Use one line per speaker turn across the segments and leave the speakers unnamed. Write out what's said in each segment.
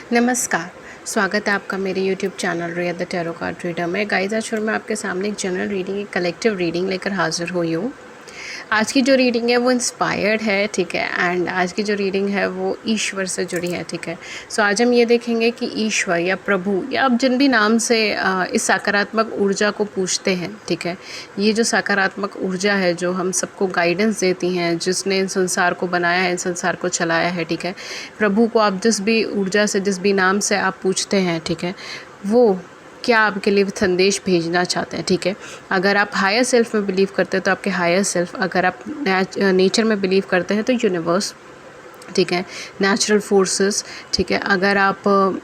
नमस्कार, स्वागत है आपका मेरे YouTube channel Riya the tarot card reader में। गाइस, आज फिर मैं आपके सामने एक जनरल रीडिंग, एक कलेक्टिव रीडिंग लेकर हाज़िर हुई हूँ। आज की जो रीडिंग है वो इंस्पायर्ड है, ठीक है। एंड आज की जो रीडिंग है वो ईश्वर से जुड़ी है, ठीक है। सो आज हम ये देखेंगे कि ईश्वर या प्रभु या आप जिन भी नाम से इस सकारात्मक ऊर्जा को पूछते हैं, ठीक है। ये जो सकारात्मक ऊर्जा है जो हम सबको गाइडेंस देती हैं, जिसने इन संसार को बनाया है, इन संसार को चलाया है, ठीक है। प्रभु को आप जिस भी ऊर्जा से, जिस भी नाम से आप पूछते हैं, ठीक है, वो क्या आपके लिए संदेश भेजना चाहते हैं, ठीक है। अगर आप हायर सेल्फ में बिलीव करते हैं तो आपके हायर सेल्फ, अगर आप नेचर में बिलीव करते हैं तो यूनिवर्स, ठीक है, नेचुरल फोर्सेस, ठीक है। अगर आप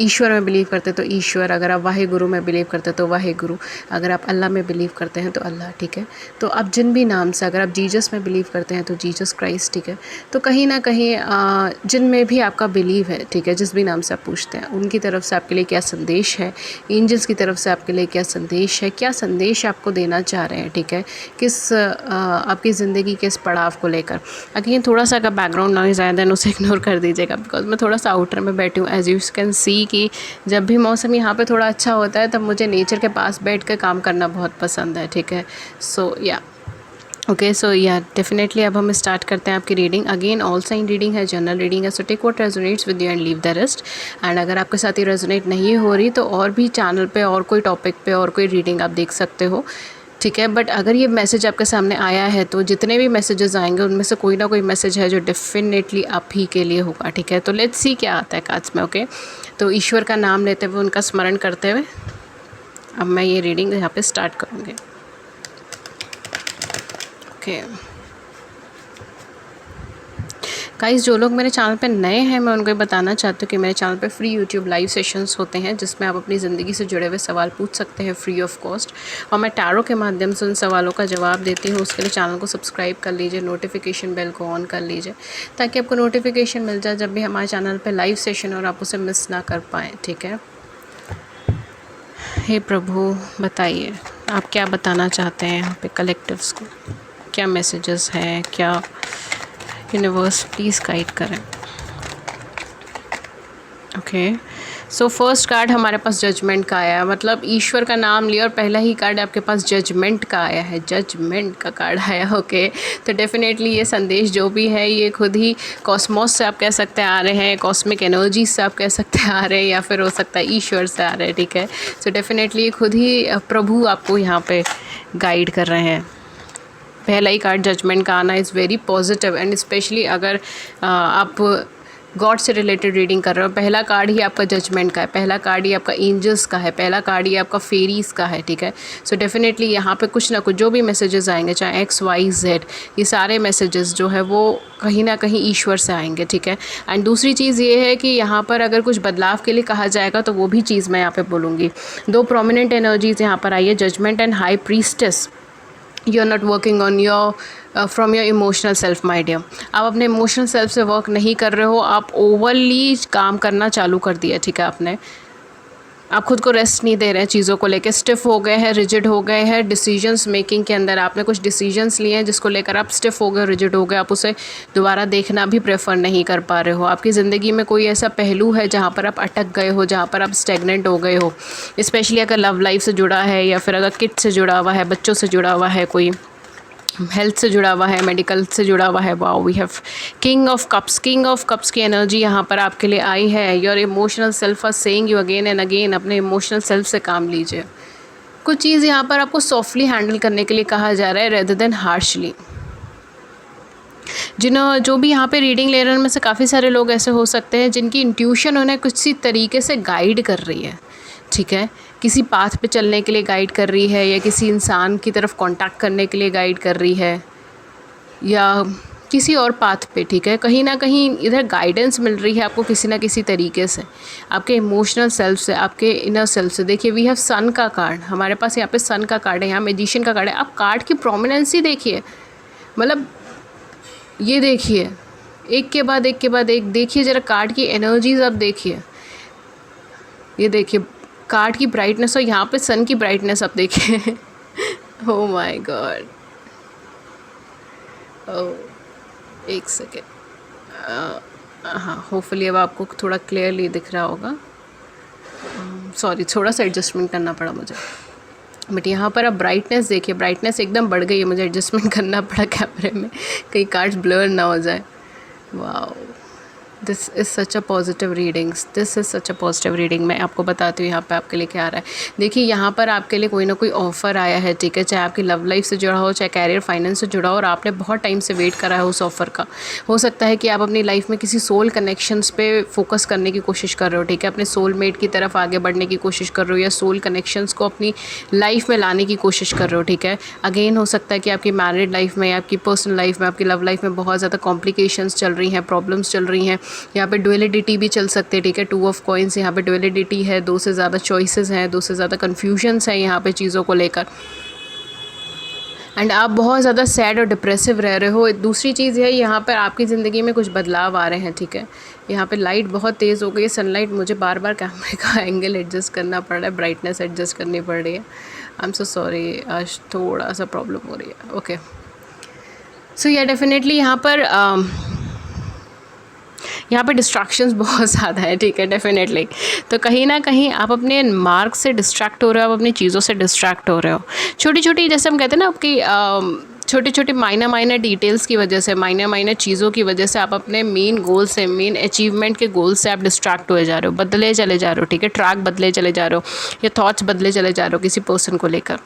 ईश्वर में बिलीव करते हैं तो ईश्वर, अगर आप वाहे गुरु में बिलीव करते हैं तो वाहे गुरु, अगर आप अल्लाह में बिलीव करते हैं तो अल्लाह, ठीक है। तो आप जिन भी नाम से, अगर आप जीसस में बिलीव करते हैं तो जीसस क्राइस्ट, ठीक है। तो कहीं ना कहीं जिन में भी आपका बिलीव है, ठीक है, जिस भी नाम से आप पूछते हैं, उनकी तरफ से आपके लिए क्या संदेश है, एंजल्स की तरफ से आपके लिए क्या संदेश है, क्या संदेश आपको देना चाह रहे हैं, ठीक है, किस आपकी ज़िंदगी के इस पड़ाव को लेकर। अगेन थोड़ा सा अगर बैकग्राउंड नॉइज़ आया देन उसे इग्नोर कर दीजिएगा, बिकॉज मैं थोड़ा सा आउटर में बैठी हूँ। एज यू कैन सी कि जब भी मौसम यहाँ पे थोड़ा अच्छा होता है तब मुझे नेचर के पास बैठ कर काम करना बहुत पसंद है, ठीक है। सो या ओके, सो या डेफिनेटली अब हम स्टार्ट करते हैं आपकी reading. Again all sign reading है, जनरल रीडिंग है, so take what resonates with you and leave the rest. And अगर आपके साथ ये रेजोनेट नहीं हो रही तो और भी चैनल पे और कोई टॉपिक पे और कोई रीडिंग आप देख सकते हो, ठीक है। बट अगर ये मैसेज आपके सामने आया है तो जितने भी मैसेजेस आएंगे उनमें से कोई ना कोई मैसेज है जो डेफिनेटली आप ही के लिए होगा, ठीक है। तो लेट्स सी क्या आता है कार्ड्स में। ओके, तो ईश्वर का नाम लेते हुए, उनका स्मरण करते हुए अब मैं ये रीडिंग यहाँ पे स्टार्ट करूँगी। ओके गाइस, जो लोग मेरे चैनल पे नए हैं मैं उनको बताना चाहती हूँ कि मेरे चैनल पे फ्री यूट्यूब लाइव सेशंस होते हैं जिसमें आप अपनी ज़िंदगी से जुड़े हुए सवाल पूछ सकते हैं फ्री ऑफ कॉस्ट, और मैं टैरो के माध्यम से उन सवालों का जवाब देती हूँ। उसके लिए चैनल को सब्सक्राइब कर लीजिए, नोटिफिकेशन बेल को ऑन कर लीजिए ताकि आपको नोटिफिकेशन मिल जाए जब भी हमारे चैनल पर लाइव सेशन और आप उसे मिस ना कर पाएँ, ठीक है। हे प्रभु, बताइए आप क्या बताना चाहते हैं यहाँ पे कलेक्टिव्स को, क्या मैसेजेस हैं, क्या यूनिवर्स प्लीज़ गाइड करें। ओके, सो फर्स्ट कार्ड हमारे पास जजमेंट का आया है, मतलब ईश्वर का नाम लिया और पहला ही कार्ड आपके पास जजमेंट का आया है, जजमेंट का कार्ड आया। ओके, तो डेफिनेटली ये संदेश जो भी है ये खुद ही कॉस्मोस से आप कह सकते हैं आ रहे हैं, कॉस्मिक एनर्जी से आप कह सकते हैं आ रहे हैं, या फिर हो सकता है ईश्वर से आ रहे हैं, ठीक है। सो डेफिनेटली खुद ही प्रभु आपको यहाँ पे गाइड कर रहे हैं। पहला ही कार्ड जजमेंट का आना is very positive, and specially अगर आप गॉड से रिलेटेड रीडिंग कर रहे हो, पहला कार्ड ही आपका जजमेंट का है, पहला कार्ड ही आपका एंजल्स का है, पहला कार्ड ही आपका फेरीज का है, ठीक है। सो डेफिनेटली यहाँ पे कुछ ना कुछ जो भी मैसेजेस आएंगे, चाहे XYZ, ये सारे मैसेजेस जो है वो कहीं ना कहीं ईश्वर से आएंगे, ठीक है। एंड दूसरी चीज़ ये है कि यहाँ पर अगर कुछ बदलाव के लिए कहा जाएगा तो वो भी चीज़ मैं यहाँ पे बोलूँगी। दो प्रोमिनेंट एनर्जीज यहाँ पर आई है, judgment and high priestess. You are not working on your from your emotional self, my dear. आप अपने इमोशनल सेल्फ से वर्क नहीं कर रहे हो, आप ओवरली काम करना चालू कर दिया, ठीक है। आपने आप खुद को रेस्ट नहीं दे रहे हैं, चीज़ों को लेकर स्टिफ हो गए हैं, रिजिड हो गए हैं। डिसीजंस मेकिंग के अंदर आपने कुछ डिसीजंस लिए हैं जिसको लेकर आप स्टिफ हो गए, रिजिड हो गए, आप उसे दोबारा देखना भी प्रेफर नहीं कर पा रहे हो। आपकी ज़िंदगी में कोई ऐसा पहलू है जहाँ पर आप अटक गए हो, जहाँ पर आप स्टेगनेंट हो गए हो, स्पेशली अगर लव लाइफ से जुड़ा है या फिर अगर किड से जुड़ा हुआ है, बच्चों से जुड़ा हुआ है, कोई हेल्थ से जुड़ा हुआ है, मेडिकल से जुड़ा हुआ है। Wow, we have king of cups, king of cups की एनर्जी यहाँ पर आपके लिए आई है। Your emotional self are saying you again and again, अपने इमोशनल सेल्फ से काम लीजिए। कुछ चीज़ यहाँ पर आपको सॉफ्टली हैंडल करने के लिए कहा जा रहा है रेदर देन हार्शली। जो भी यहाँ पे रीडिंग ले रहे हैं उनमें से काफ़ी सारे लोग ऐसे हो सकते हैं जिनकी इंट्यूशन उन्हें कुछ तरीके से गाइड कर रही है, ठीक है। किसी पाथ पे चलने के लिए गाइड कर रही है, या किसी इंसान की तरफ कांटेक्ट करने के लिए गाइड कर रही है, या किसी और पाथ पे, ठीक है। कहीं ना कहीं इधर गाइडेंस मिल रही है आपको किसी ना किसी तरीके से, आपके इमोशनल सेल्फ से, आपके इनर सेल्फ से। देखिए, वी हैव सन का कार्ड, हमारे पास यहाँ पे सन का कार्ड है, यहाँ मैजिशियन का कार्ड है। आप कार्ड की प्रोमिनेंसी देखिए, मतलब ये देखिए, एक के बाद एक के बाद एक देखिए, ज़रा कार्ड की एनर्जीज आप देखिए। ये देखिए कार्ड की ब्राइटनेस, और यहाँ पे सन की ब्राइटनेस आप देखिए। ओह माय गॉड, ओह एक सेकेंड, हाँ, होपफुली अब आपको थोड़ा क्लियरली दिख रहा होगा। सॉरी, थोड़ा सा एडजस्टमेंट करना पड़ा मुझे, बट यहाँ पर अब ब्राइटनेस देखिए, ब्राइटनेस एकदम बढ़ गई है, मुझे एडजस्टमेंट करना पड़ा कैमरे में, कहीं कार्ड्स ब्लर ना हो जाए। Wow, this is such a positive readings, this is such a positive reading. मैं आपको बताती हूँ यहाँ पे आपके लिए क्या आ रहा है। देखिए, यहाँ पर आपके लिए कोई ना कोई ऑफ़र आया है, ठीक है, चाहे आपकी लव लाइफ से जुड़ा हो, चाहे कैरियर फाइनेंस से जुड़ा हो, और आपने बहुत टाइम से वेट करा है उस ऑफ़र का। हो सकता है कि आप अपनी लाइफ में किसी सोल कनेक्शंस पे फोकस करने की कोशिश कर रहे हो, ठीक है, अपने सोलमेट की तरफ आगे बढ़ने की कोशिश कर रहे हो, या सोल कनेक्शंस को अपनी लाइफ में लाने की कोशिश कर रहे हो, ठीक है। अगेन हो सकता है कि आपकी मैरिड लाइफ में, आपकी पर्सनल लाइफ में, आपकी लव लाइफ में बहुत ज़्यादा कॉम्प्लिकेशंस चल रही हैं, प्रॉब्लम्स चल रही हैं। यहाँ पे डुअलिटी भी चल सकते हैं, ठीक है, 2 ऑफ कॉइन्स, यहाँ पे डुअलिटी है, 2 से ज़्यादा चॉइसेस हैं, 2 से ज़्यादा कन्फ्यूजन्स हैं यहाँ पे चीज़ों को लेकर, एंड आप बहुत ज़्यादा सैड और डिप्रेसिव रह रहे हो। दूसरी चीज़ है, यहाँ पर आपकी ज़िंदगी में कुछ बदलाव आ रहे हैं, ठीक है। यहाँ पे लाइट बहुत तेज़ हो गई है, सनलाइट, मुझे बार बार कैमरे का एंगल एडजस्ट करना पड़ रहा है, ब्राइटनेस एडजस्ट करनी पड़ रही है। आई एम सो सॉरी, आज थोड़ा सा प्रॉब्लम हो रही है। ओके, सो या डेफिनेटली यहाँ पे डिस्ट्रैक्शंस बहुत ज़्यादा है, ठीक है, डेफिनेटली। तो कहीं ना कहीं आप अपने मार्क से डिस्ट्रैक्ट हो रहे हो, आप अपनी चीज़ों से डिस्ट्रैक्ट हो रहे हो। छोटी छोटी, जैसे हम कहते हैं ना, आपकी छोटे छोटे माइनर डिटेल्स की वजह से, माइनर चीज़ों की वजह से आप अपने मेन गोल से, मेन अचीवमेंट के गोल से आप डिस्ट्रैक्ट हुए जा रहे हो, बदले चले जा रहे हो, ठीक है, ट्रैक बदले चले जा रहे हो, या थॉट्स बदले चले जा रहे हो किसी पर्सन को लेकर,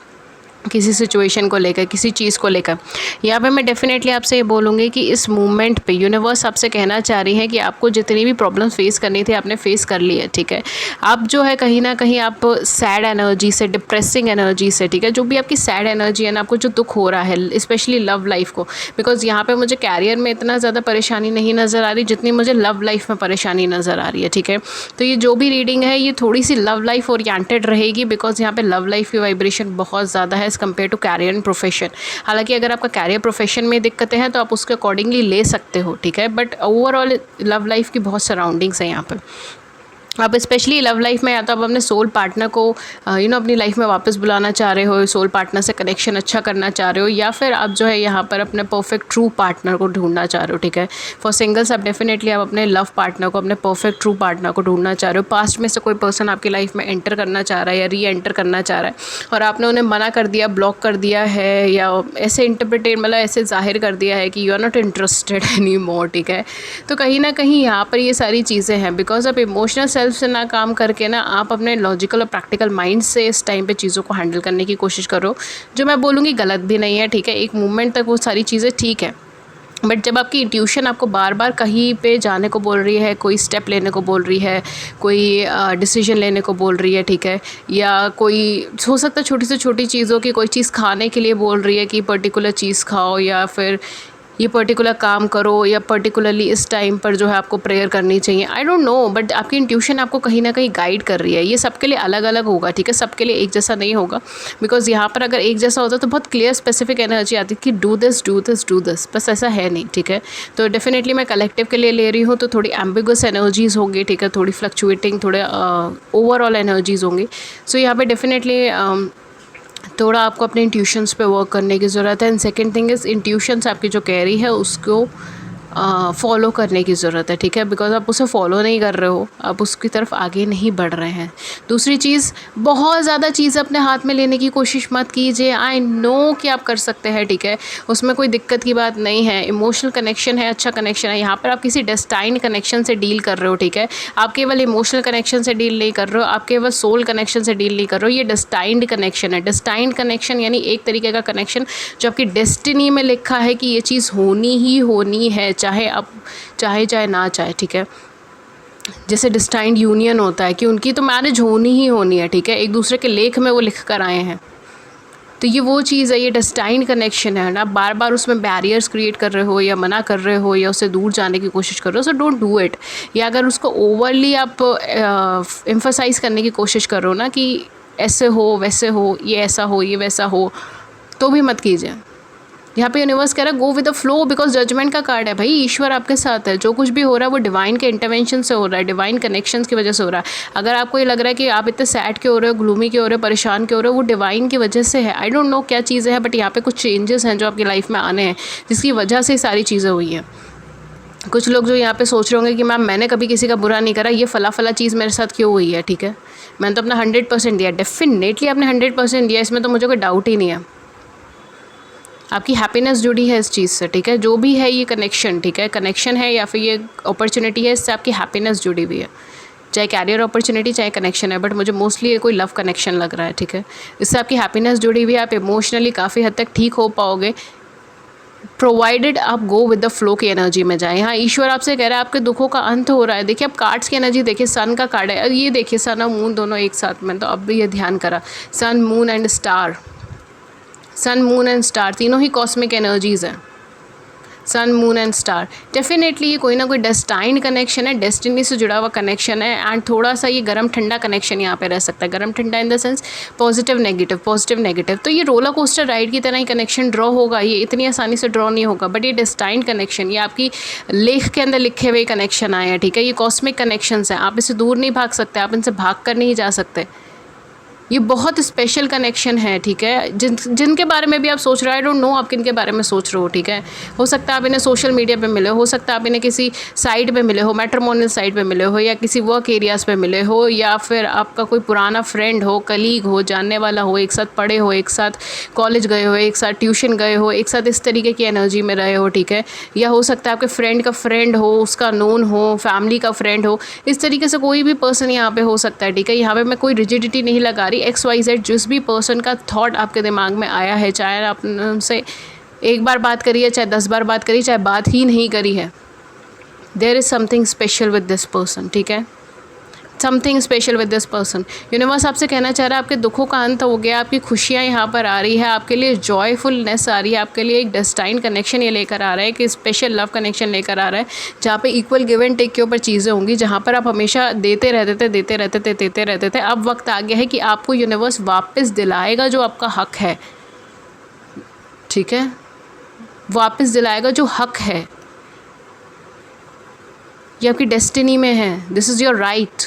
किसी सिचुएशन को लेकर, किसी चीज़ को लेकर। यहाँ पे मैं डेफिनेटली आपसे ये बोलूँगी कि इस मूवमेंट पे यूनिवर्स आपसे कहना चाह रही है कि आपको जितनी भी प्रॉब्लम्स फेस करनी थी आपने फेस कर ली है, ठीक है। आप जो है कहीं ना कहीं आप सैड एनर्जी से, डिप्रेसिंग एनर्जी से, ठीक है, जो भी आपकी सैड एनर्जी है ना, आपको जो दुख हो रहा है, स्पेशली लव लाइफ को, बिकॉज यहाँ पर मुझे कैरियर में इतना ज़्यादा परेशानी नहीं नज़र आ रही जितनी मुझे लव लाइफ में परेशानी नज़र आ रही है, ठीक है। तो ये जो भी रीडिंग है ये थोड़ी सी लव लाइफ ओरिएंटेड रहेगी, बिकॉज यहाँ पे लव लाइफ की वाइब्रेशन बहुत ज़्यादा है as compare to career and profession. हालांकि अगर आपका कैरियर प्रोफेशन में दिक्कतें हैं तो आप उसके अकॉर्डिंगली ले सकते हो, ठीक है, बट ओवरऑल लव लाइफ की बहुत सराउंडिंग्स हैं यहाँ पर। आप स्पेशली लव लाइफ में या तो आप अपने सोल पार्टनर को अपनी लाइफ में वापस बुलाना चाह रहे हो, सोल पार्टनर से कनेक्शन अच्छा करना चाह रहे हो, या फिर आप जो है यहाँ पर अपने परफेक्ट ट्रू पार्टनर को ढूंढना चाह रहे हो, ठीक है। फॉर सिंगल्स आप डेफिनेटली आप अपने लव पार्टनर को, अपने परफेक्ट ट्रू पार्टनर को ढूंढना चाह रहे हो। पास्ट में से कोई पर्सन आपकी लाइफ में एंटर करना चाह रहा है या री एंटर करना चाह रहा है और आपने उन्हें मना कर दिया, ब्लॉक कर दिया है, या ऐसे इंटरप्रिटेट, मतलब ऐसे जाहिर कर दिया है कि you are not interested any more, ठीक है। तो कहीं ना कहीं यहाँ पर ये सारी चीज़ें हैं, बिकॉज आप इमोशनल सेल्फ से ना काम करके ना आप अपने लॉजिकल और प्रैक्टिकल माइंड से इस टाइम पे चीज़ों को हैंडल करने की कोशिश करो। जो मैं बोलूँगी गलत भी नहीं है, ठीक है, एक मूवमेंट तक वो सारी चीज़ें ठीक है, बट जब आपकी इंट्यूशन आपको बार बार कहीं पे जाने को बोल रही है, कोई स्टेप लेने को बोल रही है, कोई डिसीजन लेने को बोल रही है, ठीक है, या कोई हो सकता है छोटी से छोटी चीज़ों की कोई चीज़ खाने के लिए बोल रही है कि पर्टिकुलर चीज़ खाओ, या फिर ये पर्टिकुलर काम करो, या पर्टिकुलरली इस टाइम पर जो है आपको प्रेयर करनी चाहिए, आई डोंट नो, बट आपकी इंट्यूशन आपको कहीं ना कहीं गाइड कर रही है। ये सबके लिए अलग अलग होगा, ठीक है, सबके लिए एक जैसा नहीं होगा, बिकॉज यहाँ पर अगर एक जैसा होता तो बहुत क्लियर स्पेसिफिक एनर्जी आती कि do this do this do this, बस ऐसा है नहीं, ठीक है। तो डेफिनेटली मैं कलेक्टिव के लिए ले रही हूँ, तो थोड़ी एम्बिगस एनर्जीज़ होंगी, ठीक है, थोड़ी फ्लक्चुएटिंग, थोड़े ओवरऑल एनर्जीज़ होंगी। सो यहाँ पर डेफिनेटली थोड़ा आपको अपने इंट्यूशंस पे वर्क करने की ज़रूरत है। And second thing is intuitions आपकी जो कह रही है उसको फॉलो करने की ज़रूरत है, ठीक है, बिकॉज आप उसे फॉलो नहीं कर रहे हो, आप उसकी तरफ आगे नहीं बढ़ रहे हैं। दूसरी चीज़, बहुत ज़्यादा चीज़ अपने हाथ में लेने की कोशिश मत कीजिए। आई नो कि आप कर सकते हैं, ठीक है, उसमें कोई दिक्कत की बात नहीं है। इमोशनल कनेक्शन है, अच्छा कनेक्शन है, यहाँ पर आप किसी डेस्टाइन्ड कनेक्शन से डील कर रहे हो, ठीक है। आप केवल इमोशनल कनेक्शन से डील नहीं कर रहे हो, आप केवल सोल कनेक्शन से डील नहीं कर रहे हो, ये डेस्टाइन्ड कनेक्शन है। डेस्टाइन्ड कनेक्शन यानी एक तरीके का कनेक्शन जो आपकी डेस्टिनी में लिखा है कि ये चीज़ होनी ही होनी है, चाहे आप चाहे ना चाहे, ठीक है। जैसे डिस्टाइंड यूनियन होता है कि उनकी तो मैरिज होनी ही होनी है, ठीक है, एक दूसरे के लेख में वो लिख कर आए हैं, तो ये वो चीज़ है, ये डेस्टाइंड कनेक्शन है ना। आप बार बार उसमें बैरियर्स क्रिएट कर रहे हो, या मना कर रहे हो, या उससे दूर जाने की कोशिश कर रहे हो, सो डोंट डू इट। या अगर उसको ओवरली आप एम्फसाइज़ करने की कोशिश कर रहे हो ना कि ऐसे हो वैसे हो, ये ऐसा हो ये वैसा हो, तो भी मत कीजिए। यहाँ पे यूनिवर्स कह रहा है go with the flow, because judgment का कार्ड है भाई, ईश्वर आपके साथ है। जो कुछ भी हो रहा है वो डिवाइन के इंटरवेंशन से हो रहा है, डिवाइन कनेक्शंस की वजह से हो रहा है। अगर आपको ये लग रहा है कि आप इतने सैड के हो रहे हो, ग्लूमी के हो रहे हो, परेशान के हो रहे हो, वो डिवाइन की वजह से है। आई डोंट नो क्या चीज़ें हैं, बट यहाँ पे कुछ चेंजेस हैं जो आपकी लाइफ में आने हैं, जिसकी वजह से सारी चीज़ें हुई हैं। कुछ लोग जो यहाँ पे सोच रहे होंगे कि मैम मैंने कभी किसी का बुरा नहीं करा, ये फला फला चीज़ मेरे साथ क्यों हुई है, ठीक है। मैंने तो अपना 100% दिया, डेफिनेटली आपने 100% दिया, इसमें तो मुझे कोई डाउट ही नहीं है। आपकी हैप्पीनेस जुड़ी है इस चीज़ से, ठीक है। जो भी है ये कनेक्शन, ठीक है, कनेक्शन है या फिर ये अपॉर्चुनिटी है, इससे आपकी हैप्पीनेस जुड़ी हुई है, चाहे कैरियर अपॉर्चुनिटी चाहे कनेक्शन है, बट मुझे मोस्टली ये कोई लव कनेक्शन लग रहा है, ठीक है। इससे आपकी हैप्पीनेस जुड़ी हुई है, आप इमोशनली काफ़ी हद तक ठीक हो पाओगे, प्रोवाइडेड आप गो विद द फ्लो की एनर्जी में जाए। हाँ, ईश्वर आपसे कह रहा है आपके दुखों का अंत हो रहा है। देखिए, आप कार्ड्स की एनर्जी देखिए, सन का कार्ड है, ये देखिए सन और मून दोनों एक साथ में, तो अब भी ये ध्यान करा, sun moon and star, sun moon and star तीनों ही कॉस्मिक एनर्जीज़ हैं, sun moon and star. Definitely ये कोई ना कोई डेस्टाइन्ड कनेक्शन है, डेस्टिनी से जुड़ा हुआ कनेक्शन है, एंड थोड़ा सा ये गरम ठंडा कनेक्शन यहाँ पे रह सकता है, गरम ठंडा in the sense positive negative, positive negative. तो ये रोलर कोस्टर राइड की तरह ही कनेक्शन ड्रॉ होगा, ये इतनी आसानी से ड्रॉ नहीं होगा, बट ये डेस्टाइन्ड कनेक्शन, ये आपकी लेख के अंदर लिखे हुए कनेक्शन आए हैं, ठीक है। ये कॉस्मिक कनेक्शंस हैं, आप इससे दूर नहीं भाग सकते, आप इनसे भाग कर नहीं जा सकते। ये बहुत स्पेशल कनेक्शन है, ठीक है। जिनके बारे में भी आप सोच रहे हो, आई डोंट नो आप किनके बारे में सोच रहे हो, ठीक है। हो सकता है आप इन्हें सोशल मीडिया पे मिले हो सकता है आप इन्हें किसी साइट पे मिले हो, मैट्रिमोनियल साइट पे मिले हो, या किसी वर्क एरियाज़ पे मिले हो, या फिर आपका कोई पुराना फ्रेंड हो, कलीग हो, जानने वाला हो, एक साथ पढ़े हो, एक साथ कॉलेज गए हो, एक साथ ट्यूशन गए हो, एक साथ इस तरीके की एनर्जी में रहे हो, ठीक है। या हो सकता है आपके फ्रेंड का फ्रेंड हो, उसका नोन हो, फैमिली का फ्रेंड हो, इस तरीके से कोई भी पर्सन यहाँ पे हो सकता है, ठीक है। यहाँ पे मैं कोई रिजिडिटी नहीं लगा रही, XYZ जिस भी पर्सन का थॉट आपके दिमाग में आया है, चाहे आपने उनसे एक बार बात करी है, चाहे 10 बार बात करी, चाहे बात ही नहीं करी है, there is something special with this person, ठीक है। Something special with this person. Universe आपसे कहना चाह रहा है आपके दुखों का अंत हो गया, आपकी खुशियाँ यहाँ पर आ रही है, आपके लिए जॉयफुलनेस आ रही है, आपके लिए एक डेस्टाइन कनेक्शन ये लेकर आ रहा है, कि स्पेशल लव कनेक्शन लेकर आ रहा है, जहाँ पे इक्वल गिव एंड टेक के ऊपर चीज़ें होंगी, जहाँ पर आप हमेशा देते रहते थे। अब वक्त आ गया है कि आपको यूनिवर्स वापस दिलाएगा जो आपका हक है, ठीक है, वापस दिलाएगा जो हक है, ये आपकी डेस्टिनी में है, दिस इज़ योर राइट,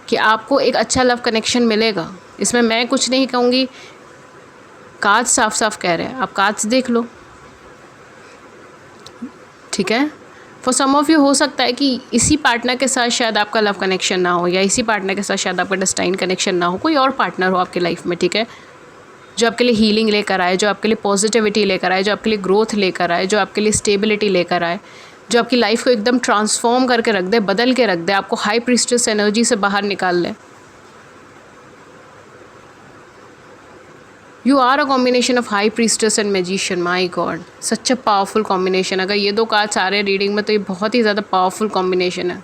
कि आपको एक अच्छा लव कनेक्शन मिलेगा। इसमें मैं कुछ नहीं कहूँगी, कार्ड्स साफ साफ कह रहे हैं, आप कार्ड्स देख लो, ठीक है। फॉर सम ऑफ यू हो सकता है कि इसी पार्टनर के साथ शायद आपका लव कनेक्शन ना हो, या इसी पार्टनर के साथ शायद आपका डेस्टाइन कनेक्शन ना हो, कोई और पार्टनर हो आपकी लाइफ में, ठीक है, जो आपके लिए हीलिंग लेकर आए, जो आपके लिए पॉजिटिविटी लेकर आए, जो आपके लिए ग्रोथ लेकर आए, जो आपके लिए स्टेबिलिटी लेकर आए, जो आपकी लाइफ को एकदम ट्रांसफॉर्म करके रख दे, बदल के रख दे, आपको हाई प्रीस्टेस एनर्जी से बाहर निकाल ले। You are a combination of high priestess and magician, my god, such a powerful combination. अगर ये दो कार्ड्स आ रहे हैं रीडिंग में, तो ये बहुत ही ज़्यादा पावरफुल कॉम्बिनेशन है,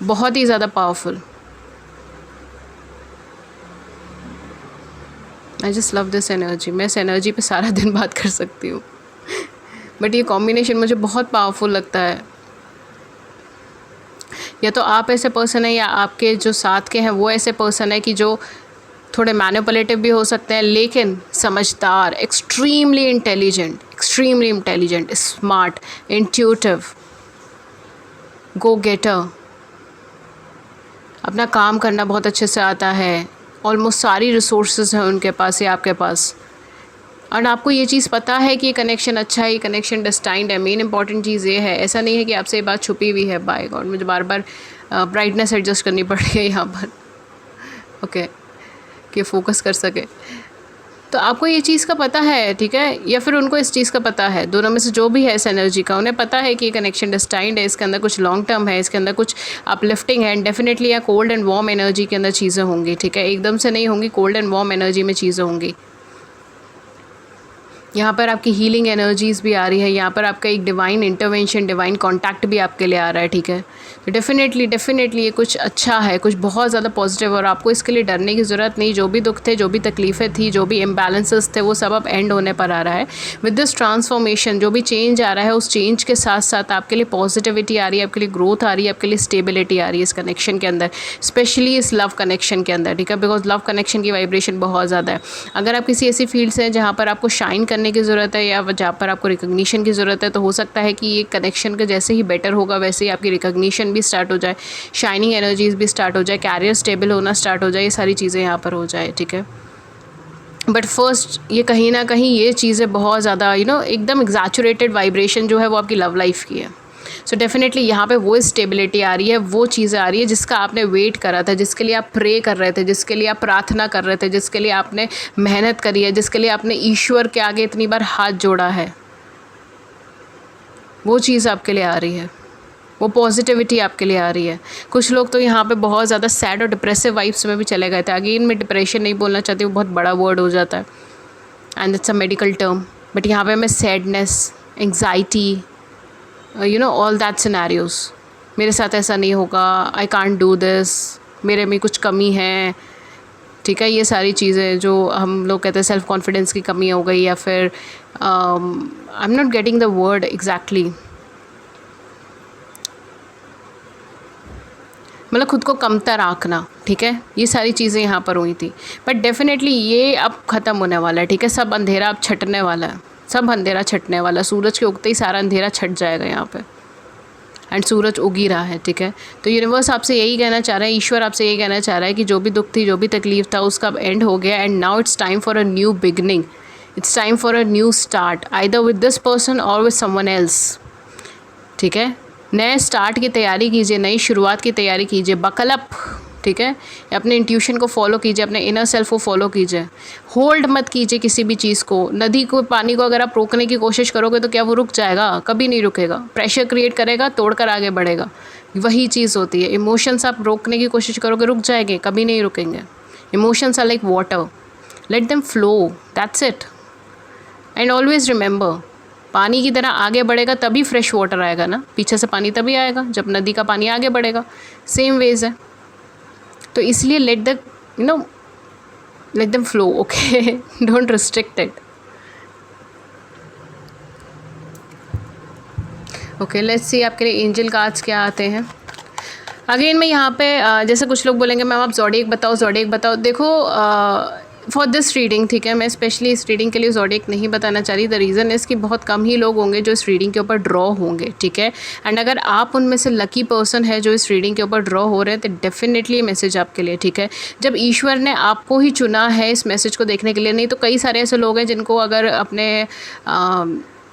बहुत ही ज़्यादा powerful. I just love this energy. मैं इस एनर्जी पे सारा दिन बात कर सकती हूँ, बट ये कॉम्बिनेशन मुझे बहुत पावरफुल लगता है। या तो आप ऐसे पर्सन है, या आपके जो साथ के हैं वो ऐसे पर्सन है कि जो थोड़े मैनिपुलेटिव भी हो सकते हैं, लेकिन समझदार, एक्सट्रीमली इंटेलिजेंट, स्मार्ट, इंट्यूटिव, गो गेटर, अपना काम करना बहुत अच्छे से आता है, ऑलमोस्ट सारी रिसोर्सेज हैं उनके पास या आपके पास, और आपको ये चीज़ पता है कि ये कनेक्शन अच्छा है, ये कनेक्शन डेस्टाइन्ड है। मेन इंपॉर्टेंट चीज़ ये है, ऐसा नहीं है कि आपसे ये बात छुपी हुई है। बाय गॉड, मुझे बार बार ब्राइटनेस एडजस्ट करनी पड़ रही है यहाँ पर, ओके, कि फोकस कर सके। तो आपको ये चीज़ का पता है, ठीक है, या फिर उनको इस चीज़ का पता है, दोनों में से जो भी है इस एनर्जी का, उन्हें पता है कि ये कनेक्शन डेस्टाइन्ड है, इसके अंदर कुछ लॉन्ग टर्म है, इसके अंदर कुछ अपलिफ्टिंग है, एंड डेफिनेटली या कोल्ड एंड वार्म एनर्जी के अंदर चीज़ें होंगी, ठीक है, एकदम से नहीं होंगी, कोल्ड एंड वार्म एनर्जी में चीज़ें होंगी। यहाँ पर आपकी हीलिंग एनर्जीज़ भी आ रही है, यहाँ पर आपका एक डिवाइन इंटरवेंशन, डिवाइन कॉन्टैक्ट भी आपके लिए आ रहा है, ठीक है। तो डेफिनेटली ये कुछ अच्छा है, कुछ बहुत ज़्यादा पॉजिटिव, और आपको इसके लिए डरने की ज़रूरत नहीं। जो भी दुख थे, जो भी तकलीफ़ें थी, जो भी इम्बैलेंसेस थे, वो सब अब एंड होने पर आ रहा है। विद दिस ट्रांसफॉर्मेशन, जो भी चेंज आ रहा है, उस चेंज के साथ साथ आपके लिए पॉजिटिविटी आ रही है, आपके लिए ग्रोथ आ रही है, आपके लिए स्टेबिलिटी आ रही है इस कनेक्शन के अंदर, स्पेशली इस लव कनेक्शन के अंदर, ठीक है, बिकॉज लव कनेक्शन की वाइब्रेशन बहुत ज़्यादा है। अगर आप किसी ऐसी फील्ड से हैं जहाँ पर आपको शाइन करने की ज़रूरत है, या जहाँ पर आपको रिकग्निशन की ज़रूरत है, तो हो सकता है कि ये कनेक्शन का जैसे ही बेटर होगा, वैसे ही आपकी रिकग्निशन भी स्टार्ट हो जाए, शाइनिंग एनर्जीज भी स्टार्ट हो जाए, कैरियर स्टेबल होना स्टार्ट हो जाए, ये सारी चीज़ें यहाँ पर हो जाए, ठीक है। बट फर्स्ट ये कहीं ना कहीं ये चीज़ें बहुत ज़्यादा एकदम एग्जैचुरेटेड वाइब्रेशन जो है वो आपकी लव लाइफ की है। सो डेफिनेटली यहाँ पे वो स्टेबिलिटी आ रही है, वो चीज़ें आ रही है जिसका आपने वेट करा था, जिसके लिए आप प्रे कर रहे थे, जिसके लिए आप प्रार्थना कर रहे थे, जिसके लिए आपने मेहनत करी है, जिसके लिए आपने ईश्वर के आगे इतनी बार हाथ जोड़ा है, वो चीज़ आपके लिए आ रही है, वो पॉजिटिविटी आपके लिए आ रही है। कुछ लोग तो यहाँ पे बहुत ज़्यादा सैड और डिप्रेसिव वाइब्स में भी चले गए थे। अगेन मैं डिप्रेशन नहीं बोलना चाहती, वो बहुत बड़ा वर्ड हो जाता है and it's a medical term, but यहाँ पे मैं sadness, anxiety, all that scenarios, मेरे साथ ऐसा नहीं होगा, आई कांट डू दिस, मेरे में कुछ कमी है, ठीक है, ये सारी चीज़ें जो हम लोग कहते हैं सेल्फ कॉन्फिडेंस की कमी हो गई, या फिर I am not getting the word exactly, मतलब खुद को कमतर आंकना, ठीक है, ये सारी चीज़ें यहाँ पर हुई थी। बट डेफिनेटली ये अब ख़त्म होने वाला है, ठीक है, सब अंधेरा अब छटने वाला है, सब अंधेरा छटने वाला, सूरज के उगते ही सारा अंधेरा छट जाएगा यहाँ पे, एंड सूरज उग ही रहा है, ठीक है। तो यूनिवर्स आपसे यही कहना चाह रहा है, ईश्वर आपसे यही कहना चाह रहा है कि जो भी दुख थी, जो भी तकलीफ था, उसका अब एंड हो गया, and now it's time for a new beginning, it's time for a new start, either with this person और विद समवन एल्स, ठीक है। नए स्टार्ट की तैयारी कीजिए, नई शुरुआत की तैयारी कीजिए, बकल अप, ठीक है। अपने इंट्यूशन को फॉलो कीजिए, अपने इनर सेल्फ को फॉलो कीजिए, होल्ड मत कीजिए किसी भी चीज़ को। नदी को, पानी को अगर आप रोकने की कोशिश करोगे तो क्या वो रुक जाएगा? कभी नहीं रुकेगा, प्रेशर क्रिएट करेगा, तोड़कर आगे बढ़ेगा। वही चीज़ होती है, इमोशंस आप रोकने की कोशिश करोगे रुक जाएंगे, कभी नहीं रुकेंगे। Emotions are like water, let them flow, that's it. And always remember, पानी की तरह आगे बढ़ेगा तभी फ्रेश वाटर आएगा ना, पीछे से पानी तभी आएगा जब नदी का पानी आगे बढ़ेगा, सेम वेज है। तो इसलिए late them flow, okay, don't restrict it, okay. Let's see आपके लिए एंजल कार्ड्स क्या आते हैं। अगेन मैं यहाँ पे जैसे कुछ लोग बोलेंगे मैम आप ज़ोडिएक बताओ, ज़ोडिएक बताओ। देखो फॉर दिस रीडिंग, ठीक है, मैं स्पेशली इस रीडिंग के लिए ज़ोडिएक नहीं बताना चाह रही। द रीज़न इज़ कि बहुत कम ही लोग होंगे जो इस रीडिंग के ऊपर ड्रॉ होंगे, ठीक है। एंड अगर आप उनमें से लकी पर्सन है जो इस रीडिंग के ऊपर ड्रॉ हो रहे हैं, तो डेफिनेटली ये मैसेज आपके लिए, ठीक है। जब ईश्वर ने आपको ही चुना है इस मैसेज को देखने के लिए, नहीं तो कई सारे ऐसे लोग हैं जिनको अगर अपने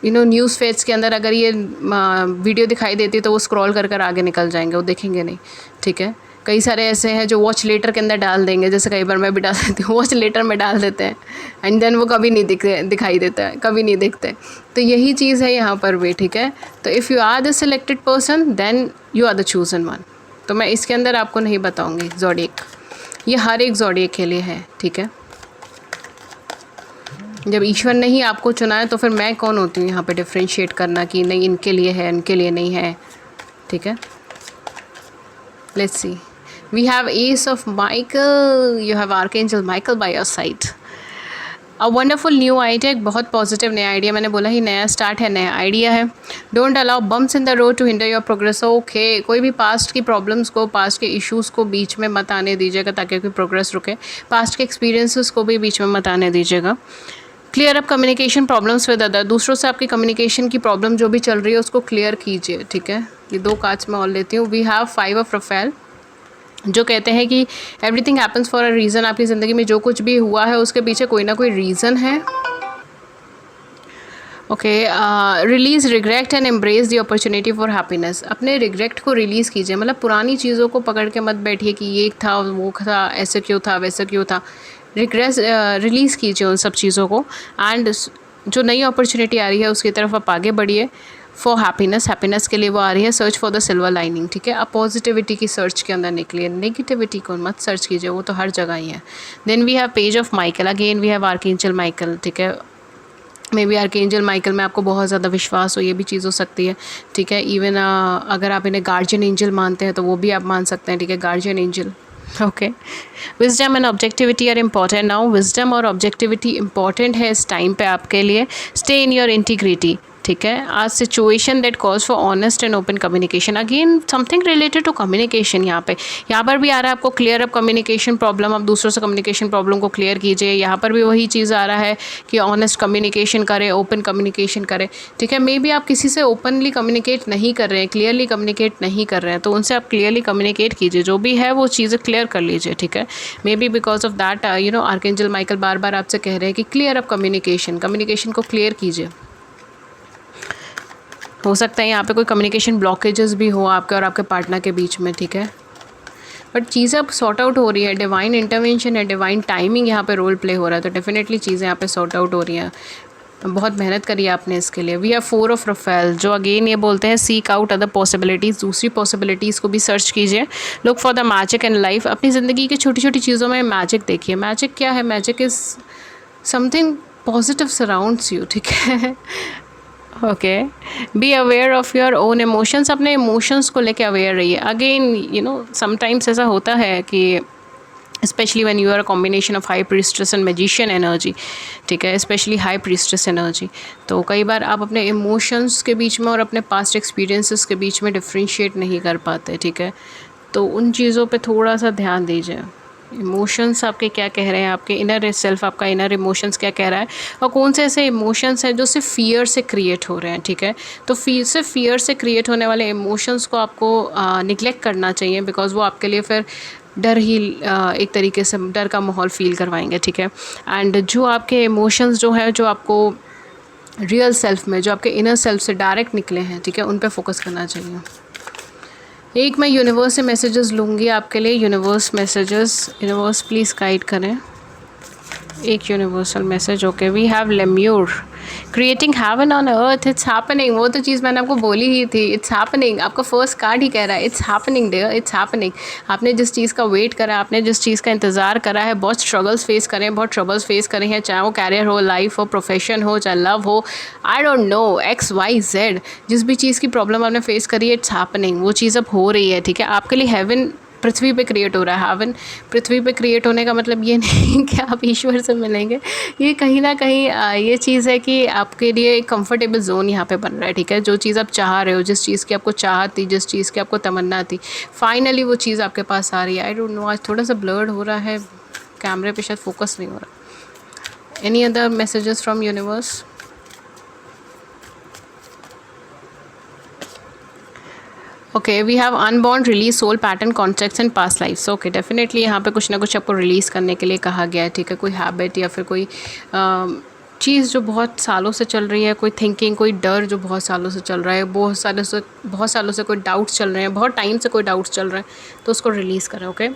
न्यूज़ फीड्स के अंदर अगर ये वीडियो दिखाई देती तो वो स्क्रॉल कर कर आगे निकल जाएंगे, वो देखेंगे नहीं, ठीक है। कई सारे ऐसे हैं जो वॉच लेटर के अंदर डाल देंगे, जैसे कई बार मैं भी डाल देती हूँ, वॉच लेटर में डाल देते हैं एंड देन वो कभी नहीं दिखाई देता है, कभी नहीं दिखते। तो यही चीज़ है यहाँ पर भी, ठीक है। तो if you are the selected person then you are the chosen one. तो मैं इसके अंदर आपको नहीं बताऊँगी ज़ोडिएक, ये हर एक ज़ोडिएक के लिए है, ठीक है। जब ईश्वर ने ही आपको चुना है तो फिर मैं कौन होती हूँ यहाँ पे डिफ्रेंशिएट करना कि नहीं इनके लिए है, इनके लिए नहीं है, ठीक है। Let's see, we have ace of Michael, you have archangel Michael by your side. A wonderful new idea, एक बहुत पॉजिटिव नया आइडिया, मैंने बोला ही नया स्टार्ट है, नया आइडिया है। Don't allow bumps in the road to hinder your progress, okay. कोई भी पास्ट की प्रॉब्लम्स को, पास्ट के इश्यूज़ को बीच में मत आने दीजिएगा ताकि कोई प्रोग्रेस रुके। पास्ट के एक्सपीरियंसेस को भी बीच में मत आने दीजिएगा। Clear up communication problems with other, दूसरों से आपकी कम्युनिकेशन की प्रॉब्लम जो भी चल रही है उसको क्लियर कीजिए, ठीक है। ये दो कार्ड्स मैं और लेती हूँ। वी हैव 5 ऑफ रफेल, जो कहते हैं कि everything happens for a reason. आपकी ज़िंदगी में जो कुछ भी हुआ है उसके पीछे कोई ना कोई रीज़न है, okay. Release regret and embrace the opportunity for happiness, अपने रिग्रेट को रिलीज़ कीजिए, मतलब पुरानी चीज़ों को पकड़ के मत बैठिए कि ये था वो था, ऐसे क्यों था, वैसे क्यों था। रिग्रेस रिलीज़ कीजिए उन सब चीज़ों को, एंड जो नई अपॉर्चुनिटी आ रही है उसकी तरफ आप आगे बढ़िए। फॉर हैप्पीनेस, हैप्पीनेस के लिए वो आ रही है, search for the silver lining, ठीक है। आप पॉजिटिविटी की सर्च के अंदर निकलिए, नेगेटिविटी को मत सर्च कीजिए, वो तो हर जगह ही है। Then we have page of Michael, again we have archangel Michael, ठीक है। मे बी आर्कएंजल माइकल में आपको बहुत ज़्यादा विश्वास हो, ये भी चीज़ हो सकती है, ठीक है। इवन अगर आप इन्हें गार्जियन एंजल मानते हैं तो वो भी आप मान सकते हैं, ठीक है, guardian angel, okay. Wisdom and objectivity are important now, wisdom और ऑब्जेक्टिविटी इंपॉर्टेंट है इस टाइम पे आपके लिए। स्टे इन योर इंटीग्रिटी, ठीक है। आज situation that calls for honest and open communication, again something related to communication. यहाँ पर भी आ रहा है आपको क्लियर अप कम्युनिकेशन प्रॉब्लम, आप दूसरों से कम्युनिकेशन प्रॉब्लम को क्लियर कीजिए। यहाँ पर भी वही चीज़ आ रहा है कि ऑनेस्ट कम्युनिकेशन करें, ओपन कम्युनिकेशन करें, ठीक है। मे बी आप किसी से ओपनली कम्युनिकेट नहीं कर रहे हैं, क्लियरली कम्युनिकेट नहीं कर रहे हैं, तो उनसे आप क्लियरली कम्युनिकेट कीजिए, जो भी है वो चीज़ें क्लियर कर लीजिए, ठीक है। Maybe because of that Archangel Michael बार बार आपसे कह रहे हैं कि क्लियर अप कम्युनिकेशन को क्लियर कीजिए। हो सकता है यहाँ पे कोई कम्युनिकेशन ब्लॉकेजेस भी हो आपके और आपके पार्टनर के बीच में, ठीक है। बट चीज़ें अब सॉर्ट आउट हो रही है, डिवाइन इंटरवेंशन है, डिवाइन टाइमिंग यहाँ पे रोल प्ले हो रहा है, तो डेफिनेटली चीज़ें यहाँ पे सॉर्ट आउट हो रही हैं। बहुत मेहनत करी है आपने इसके लिए। वी हैव 4 ऑफ रफेल, जो अगेन ये बोलते हैं सीक आउट अदर पॉसिबिलिटीज़, दूसरी पॉसिबिलिटीज़ को भी सर्च कीजिए। Look for the magic in life, अपनी ज़िंदगी की छोटी छोटी चीज़ों में मैजिक देखिए। मैजिक क्या है? Magic is something positive surrounds you, ठीक है। Okay, be aware of your own emotions, अपने इमोशंस को लेके अवेयर रहिए। अगेन समटाइम्स ऐसा होता है कि specially when you are a combination of high priestess and magician energy, ठीक है, स्पेशली हाई प्रीस्ट्रेस एनर्जी, तो कई बार आप अपने इमोशंस के बीच में और अपने पास्ट एक्सपीरियंसेस के बीच में डिफ्रेंशिएट नहीं कर पाते, ठीक है। तो उन चीज़ों पे थोड़ा सा ध्यान दीजिए। इमोशंस आपके क्या कह रहे हैं, आपके इनर सेल्फ, आपका इनर इमोशंस क्या कह रहा है, और कौन से ऐसे इमोशंस हैं जो सिर्फ फियर से क्रिएट हो रहे हैं, ठीक है। तो सिर्फ फियर से क्रिएट होने वाले इमोशंस को आपको निगलेक्ट करना चाहिए, बिकॉज वो आपके लिए फिर डर ही एक तरीके से डर का माहौल फील करवाएंगे, ठीक है। एंड जो आपके इमोशंस जो है, जो आपको रियल सेल्फ में, जो आपके इनर सेल्फ से डायरेक्ट निकले हैं, ठीक है, उन पे फोकस करना चाहिए। एक मैं यूनिवर्स से मैसेजेस लूँगी आपके लिए। यूनिवर्स प्लीज़ गाइड करें एक universal message. Okay, we have lemur, creating heaven on earth, it's happening. वो तो चीज़ मैंने आपको बोली ही थी, इट्स हैपनिंग। आपका फर्स्ट कार्ड ही कह रहा है it's happening dear, it's happening. आपने जिस चीज़ का वेट करा, आपने जिस चीज़ का इंतज़ार करा है, बहुत स्ट्रगल्स फेस करें, बहुत ट्रबल्स फेस करे हैं, चाहे वो कैरियर हो, लाइफ हो, प्रोफेशन हो, चाहे लव हो, आई डोंट नो, XYZ, जिस भी चीज़ की प्रॉब्लम आपने फेस करी है, इट्स हैपनिंग। वो चीज़ अब हो रही है, ठीक है। आपके लिए हेवन पृथ्वी पे क्रिएट हो रहा है। हेवन पृथ्वी पे क्रिएट होने का मतलब ये नहीं कि आप ईश्वर से मिलेंगे, ये कहीं ना कहीं ये चीज़ है कि आपके लिए एक कंफर्टेबल जोन यहाँ पे बन रहा है, ठीक है। जो चीज़ आप चाह रहे हो, जिस चीज़ की आपको चाहत थी, जिस चीज़ की आपको तमन्ना थी, फाइनली वो चीज़ आपके पास आ रही है। आई डोंट नो, आज थोड़ा सा ब्लर्ड हो रहा है, कैमरे पे शायद फोकस नहीं हो रहा। Any other messages from universe? Okay, we have unborn, release, soul pattern, contracts and past lifes. Okay, definitely यहाँ पे कुछ ना कुछ आपको रिलीज़ करने के लिए कहा गया है, ठीक है। कोई हैबिट या फिर कोई चीज़ जो बहुत सालों से चल रही है, कोई थिंकिंग, कोई डर जो बहुत सालों से चल रहा है, बहुत सालों से कोई डाउट्स चल रहे हैं, बहुत टाइम से कोई डाउट्स चल रहे हैं, तो उसको रिलीज़ करें। Okay,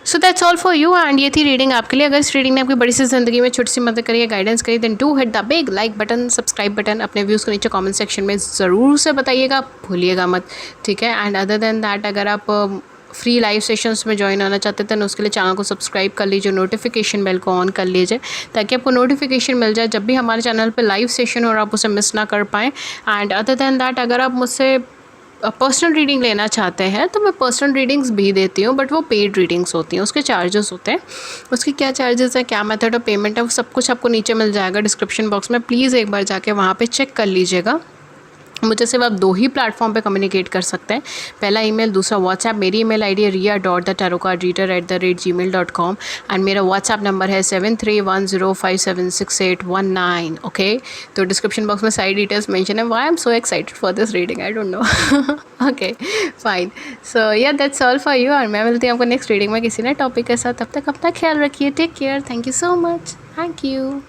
so that's all for you and ये थी रीडिंग आपके लिए। अगर इस रीडिंग ने आपकी बड़ी सी ज़िंदगी में छोटी सी मदद करी है, गाइडेंस करी, then do hit the big like button, subscribe button. अपने व्यूज़ को नीचे कमेंट सेक्शन में ज़रूर से बताइएगा, भूलिएगा मत, ठीक है। एंड अदर देन दैट, अगर आप फ्री लाइव सेशंस में ज्वाइन होना चाहते थे, तो उसके लिए चैनल को सब्सक्राइब कर लीजिए, नोटिफिकेशन बेल को ऑन कर लीजिए, ताकि आपको नोटिफिकेशन मिल जाए जब भी हमारे चैनल पे लाइव सेशन हो और आप उसे मिस ना कर पाएँ। एंड अदर देन दैट, अगर आप मुझसे पर्सनल रीडिंग लेना चाहते हैं तो मैं पर्सनल रीडिंग्स भी देती हूँ, बट वो पेड रीडिंग्स होती हैं, उसके चार्जेस होते हैं। उसकी क्या चार्जेस है, क्या मेथड ऑफ पेमेंट है, वो सब कुछ आपको नीचे मिल जाएगा डिस्क्रिप्शन बॉक्स में। प्लीज़ एक बार जाके वहाँ पे चेक कर लीजिएगा। मुझे सिर्फ आप 2 ही प्लेटफॉर्म पे कम्युनिकेट कर सकते हैं, पहला ईमेल, दूसरा व्हाट्सएप। मेरी ईमेल आईडी है ria.thetarotcardreader@gmail.com एंड मेरा व्हाट्सएप नंबर है 7310576819। ओके, तो डिस्क्रिप्शन बॉक्स में सारी डिटेल्स मेंशन है। Why I am so excited for this reading, I don't know. Okay, fine, so yeah that's all for you, और मैं मिलती हूँ आपको नेक्स्ट रीडिंग में किसी नए टॉपिक के साथ। तब तक अपना ख्याल रखिए, take care, thank you so much, thank you.